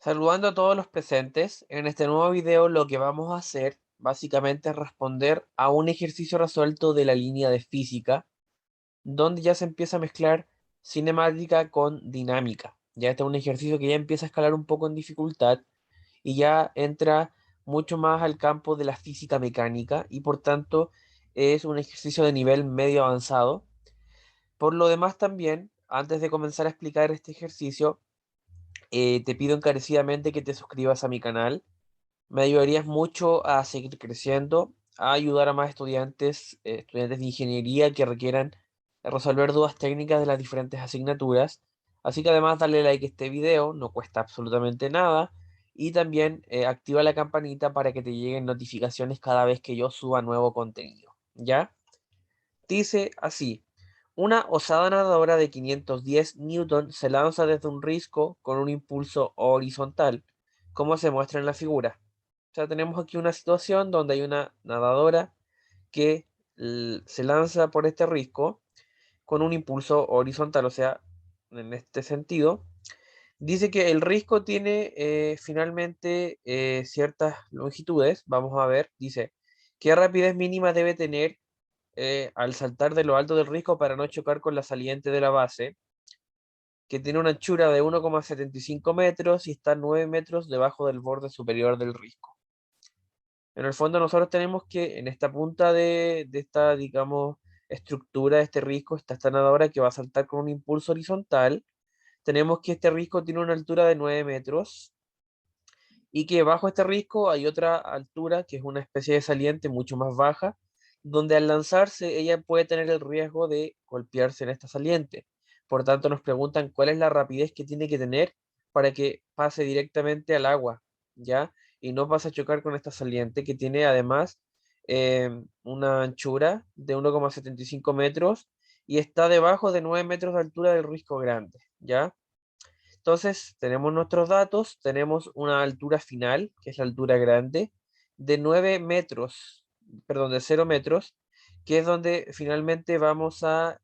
Saludando a todos los presentes, en este nuevo video lo que vamos a hacer básicamente es responder a un ejercicio resuelto de la línea de física, donde ya se empieza a mezclar cinemática con dinámica. Ya este es un ejercicio que ya empieza a escalar un poco en dificultad y ya entra mucho más al campo de la física mecánica y por tanto es un ejercicio de nivel medio avanzado. Por lo demás también, antes de comenzar a explicar este ejercicio, te pido encarecidamente que te suscribas a mi canal. Me ayudarías mucho a seguir creciendo, a ayudar a más estudiantes, estudiantes de ingeniería que requieran resolver dudas técnicas de las diferentes asignaturas. Así que además darle like a este video, no cuesta absolutamente nada. Y también activa la campanita para que te lleguen notificaciones cada vez que yo suba nuevo contenido. ¿Ya? Dice así. Una osada nadadora de 510 newton se lanza desde un risco con un impulso horizontal, como se muestra en la figura. O sea, tenemos aquí una situación donde hay una nadadora que se lanza por este risco con un impulso horizontal, o sea, en este sentido. Dice que el risco tiene finalmente ciertas longitudes. Vamos a ver, dice, ¿qué rapidez mínima debe tener al saltar de lo alto del risco para no chocar con la saliente de la base, que tiene una anchura de 1,75 metros y está 9 metros debajo del borde superior del risco? En el fondo nosotros tenemos que en esta punta de esta, digamos, estructura de este risco está esta nadadora que va a saltar con un impulso horizontal. Tenemos que este risco tiene una altura de 9 metros y que bajo este risco hay otra altura que es una especie de saliente mucho más baja, donde al lanzarse ella puede tener el riesgo de golpearse en esta saliente. Por tanto, nos preguntan cuál es la rapidez que tiene que tener para que pase directamente al agua, ¿ya? Y no pase a chocar con esta saliente que tiene además una anchura de 1,75 metros y está debajo de 9 metros de altura del risco grande, ¿ya? Entonces, tenemos nuestros datos, tenemos una altura final, que es la altura grande, de 9 metros, perdón, de 0 metros, que es donde finalmente vamos a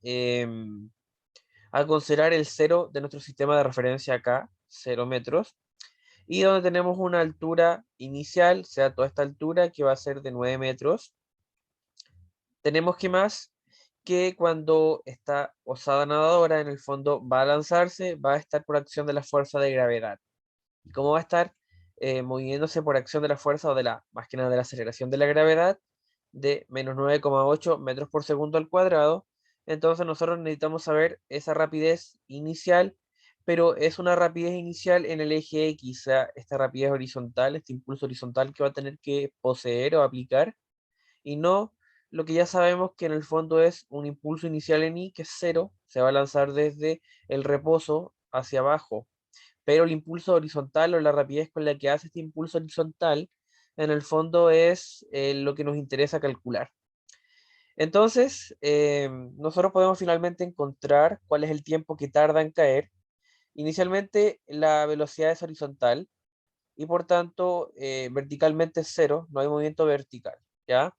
considerar el cero de nuestro sistema de referencia acá, 0 metros, y donde tenemos una altura inicial, o sea, toda esta altura que va a ser de 9 metros. Tenemos que más que cuando esta osada nadadora en el fondo va a lanzarse, va a estar por acción de la fuerza de gravedad. ¿Y cómo va a estar moviéndose por acción de la fuerza o de la, más que nada de la aceleración de la gravedad de menos 9,8 metros por segundo al cuadrado? Entonces nosotros necesitamos saber esa rapidez inicial, pero es una rapidez inicial en el eje X, o sea, esta rapidez horizontal, este impulso horizontal que va a tener que poseer o aplicar, y no lo que ya sabemos que en el fondo es un impulso inicial en Y, que es cero, se va a lanzar desde el reposo hacia abajo, pero el impulso horizontal o la rapidez con la que hace este impulso horizontal, en el fondo es lo que nos interesa calcular. Entonces, nosotros podemos finalmente encontrar cuál es el tiempo que tarda en caer. Inicialmente, la velocidad es horizontal y por tanto, verticalmente es cero, no hay movimiento vertical, ¿ya?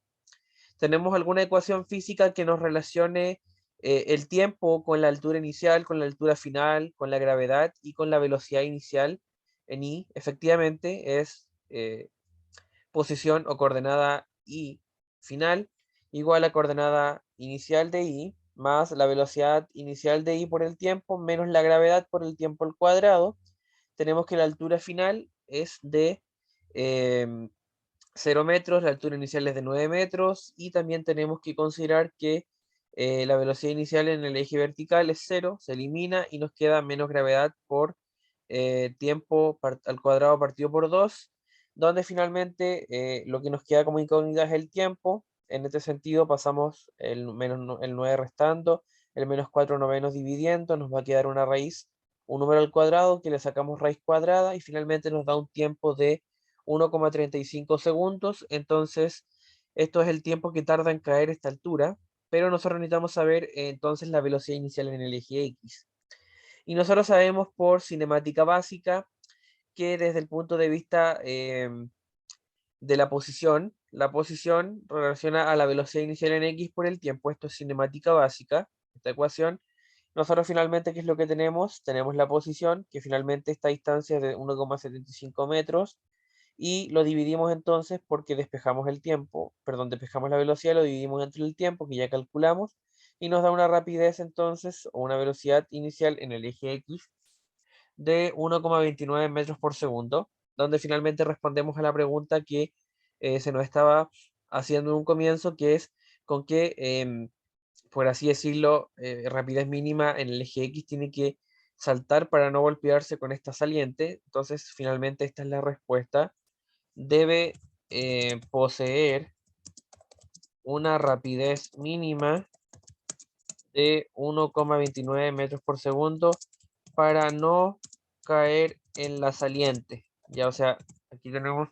¿Tenemos alguna ecuación física que nos relacione el tiempo con la altura inicial, con la altura final, con la gravedad y con la velocidad inicial en I? Efectivamente, es posición o coordenada I final igual a coordenada inicial de I más la velocidad inicial de I por el tiempo menos la gravedad por el tiempo al cuadrado. Tenemos que la altura final es de em, 0 metros, la altura inicial es de 9 metros y también tenemos que considerar que la velocidad inicial en el eje vertical es cero, se elimina y nos queda menos gravedad por tiempo al cuadrado partido por 2, donde finalmente lo que nos queda como incógnita es el tiempo. En este sentido pasamos el 9 restando, el menos 4 novenos dividiendo, nos va a quedar una raíz, un número al cuadrado que le sacamos raíz cuadrada y finalmente nos da un tiempo de 1,35 segundos. Entonces, esto es el tiempo que tarda en caer esta altura, pero nosotros necesitamos saber entonces la velocidad inicial en el eje X. Y nosotros sabemos por cinemática básica que desde el punto de vista de la posición relaciona a la velocidad inicial en X por el tiempo. Esto es cinemática básica, esta ecuación. Nosotros finalmente, ¿qué es lo que tenemos? Tenemos la posición, que finalmente esta distancia es de 1,75 metros, y lo dividimos entonces porque despejamos el tiempo, perdón, despejamos la velocidad, lo dividimos entre el tiempo que ya calculamos, y nos da una rapidez entonces, o una velocidad inicial en el eje X de 1,29 metros por segundo, donde finalmente respondemos a la pregunta que se nos estaba haciendo en un comienzo, que es con qué, por así decirlo, rapidez mínima en el eje X tiene que saltar para no golpearse con esta saliente. Entonces, finalmente esta es la respuesta. Debe poseer una rapidez mínima de 1,29 metros por segundo para no caer en la saliente. Ya, o sea, aquí tenemos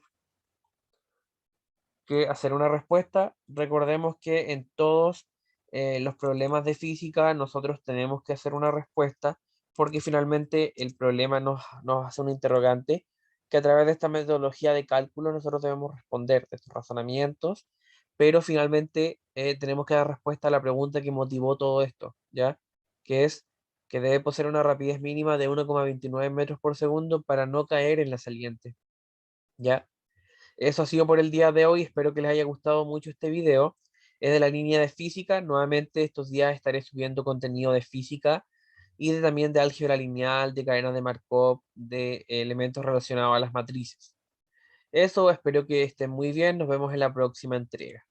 que hacer una respuesta. Recordemos que en todos los problemas de física nosotros tenemos que hacer una respuesta porque finalmente el problema nos hace un interrogante que a través de esta metodología de cálculo nosotros debemos responder de estos razonamientos, pero finalmente tenemos que dar respuesta a la pregunta que motivó todo esto, ¿ya? Que es que debe poseer una rapidez mínima de 1,29 metros por segundo para no caer en la saliente, ¿ya? Eso ha sido por el día de hoy. Espero que les haya gustado mucho este video. Es de la línea de física. Nuevamente estos días estaré subiendo contenido de física y también de álgebra lineal, de cadenas de Markov, de elementos relacionados a las matrices. Eso, espero que estén muy bien. Nos vemos en la próxima entrega.